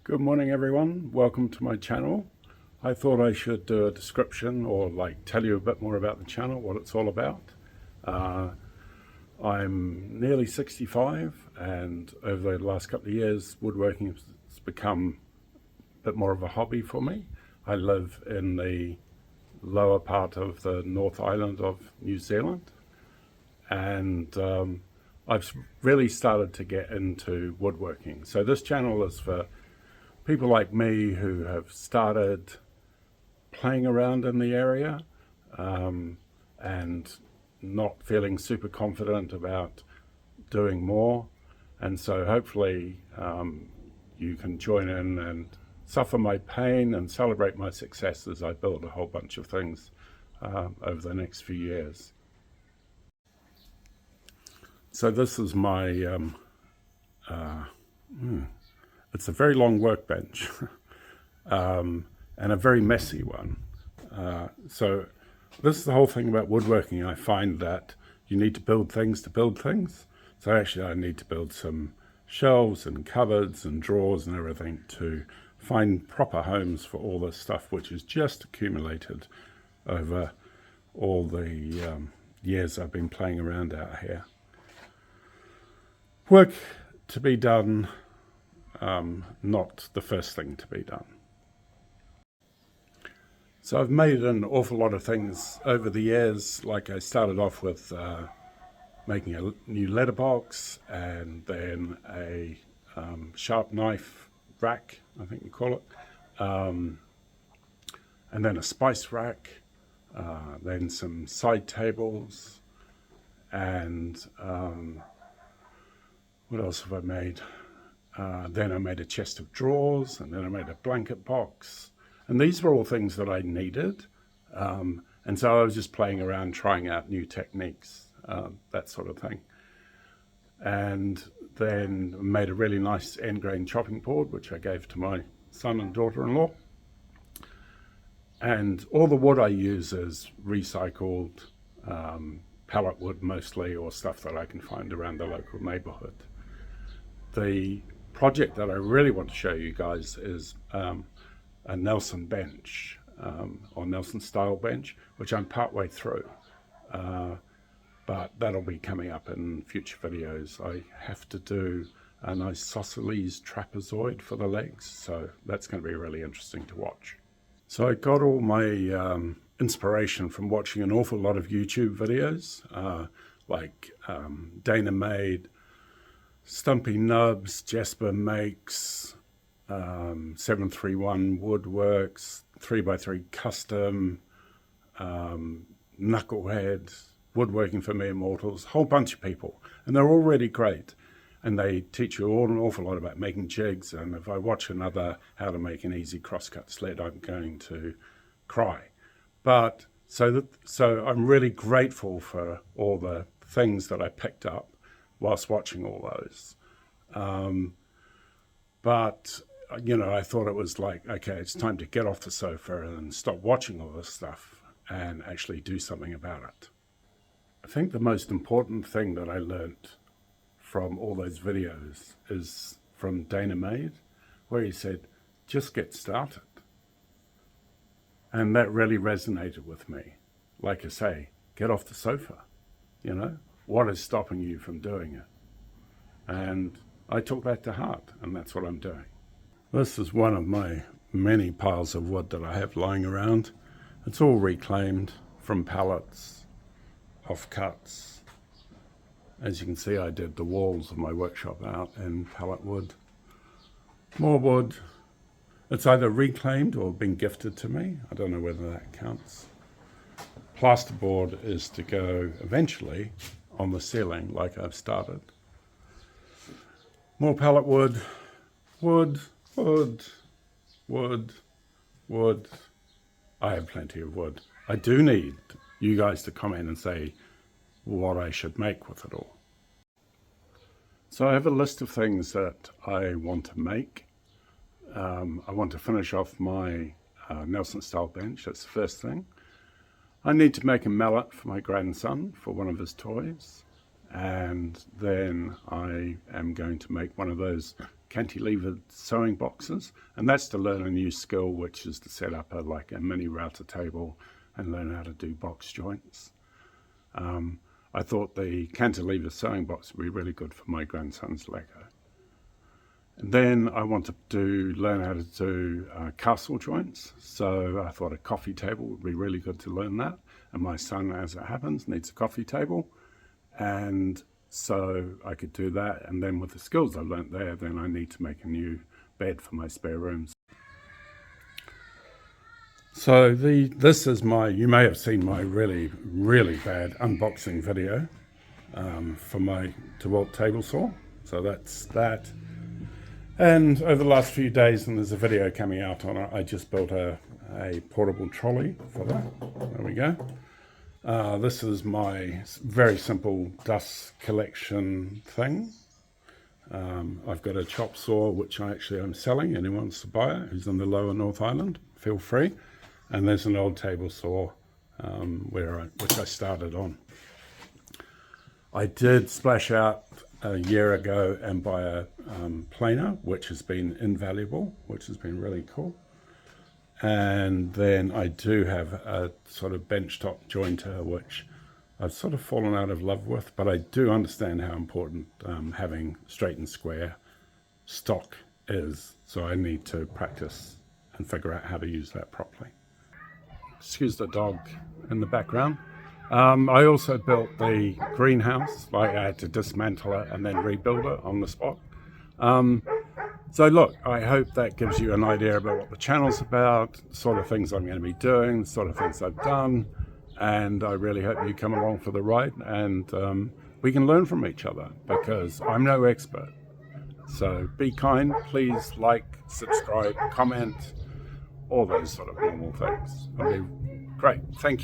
Good morning everyone, welcome to my channel. I thought I should do a description or tell you a bit more about the channel, what it's all about. I'm nearly 65 and over the last couple of years woodworking has become a bit more of a hobby for me. I live in the lower part of the North Island of New Zealand and I've really started to get into woodworking. So this channel is for people like me who have started playing around in the area and not feeling super confident about doing more. And so hopefully you can join in and suffer my pain and celebrate my success as I build a whole bunch of things over the next few years. So this is my it's a very long workbench and a very messy one. So this is the whole thing about woodworking. I find that you need to build things to build things. So actually I need to build some shelves and cupboards and drawers and everything to find proper homes for all this stuff which is just accumulated over all the years I've been playing around out here. Work to be done, not the first thing to be done. So I've made an awful lot of things over the years. Like I started off with making a new letterbox and then a sharp knife rack, I think you call it, and then a spice rack, then some side tables, and what else have I made? Then I made a chest of drawers, and then I made a blanket box. And these were all things that I needed. And so I was just playing around, trying out new techniques, that sort of thing. And then made a really nice end grain chopping board, which I gave to my son and daughter-in-law. And all the wood I use is recycled pallet wood mostly, or stuff that I can find around the local neighborhood. The project that I really want to show you guys is a Nelson bench, or Nelson style bench, which I'm partway through, but that'll be coming up in future videos. I have to do an isosceles trapezoid for the legs, so that's going to be really interesting to watch. So I got all my inspiration from watching an awful lot of YouTube videos, like Dana Made, Stumpy Nubs, Jasper Makes, 731 Woodworks, 3x3 Custom, Knucklehead, Woodworking for Mere Mortals, a whole bunch of people. And they're all really great. And they teach you all an awful lot about making jigs. And if I watch another how to make an easy crosscut sled, I'm going to cry. But so I'm really grateful for all the things that I picked up whilst watching all those. But, you know, I thought it was like, okay, it's time to get off the sofa and stop watching all this stuff and actually do something about it. I think the most important thing that I learnt from all those videos is from Dana Made, where he said, just get started. And that really resonated with me. Like I say, get off the sofa, you know? What is stopping you from doing it? And I took that to heart, and that's what I'm doing. This is one of my many piles of wood that I have lying around. It's all reclaimed from pallets, offcuts. As you can see, I did the walls of my workshop out in pallet wood. More wood. It's either reclaimed or been gifted to me. I don't know whether that counts. Plasterboard is to go eventually on the ceiling like I've started. More pallet wood, wood, wood, wood, wood. I have plenty of wood. I do need you guys to comment and say what I should make with it all. So I have a list of things that I want to make. I want to finish off my Nelson style bench. That's the first thing. I need to make a mallet for my grandson for one of his toys. And then I am going to make one of those cantilevered sewing boxes, and that's to learn a new skill, which is to set up like a mini router table and learn how to do box joints. I thought the cantilever sewing box would be really good for my grandson's Lego. And then I wanted to learn how to do castle joints, so I thought a coffee table would be really good to learn that. And my son, as it happens, needs a coffee table, and so I could do that. And then with the skills I learnt there, then I need to make a new bed for my spare rooms. So this is you may have seen my really bad unboxing video for my DeWalt table saw. So that's that. And over the last few days, and there's a video coming out on it, I just built a portable trolley for that. There we go. This is my very simple dust collection thing. I've got a chop saw, which I'm selling. Anyone wants to buy it who's in the lower North Island, feel free. And there's an old table saw which I started on. I did splash out a year ago and buy a planer, which has been invaluable, which has been really cool. And then I do have a sort of benchtop jointer, which I've sort of fallen out of love with, but I do understand how important having straight and square stock is. So I need to practice and figure out how to use that properly. Excuse the dog in the background. I also built the greenhouse. I had to dismantle it and then rebuild it on the spot. So look, I hope that gives you an idea about what the channel's about, the sort of things I'm going to be doing, the sort of things I've done, and I really hope you come along for the ride and we can learn from each other, because I'm no expert. So be kind, please like, subscribe, comment, all those sort of normal things. It'll be great. Thank you.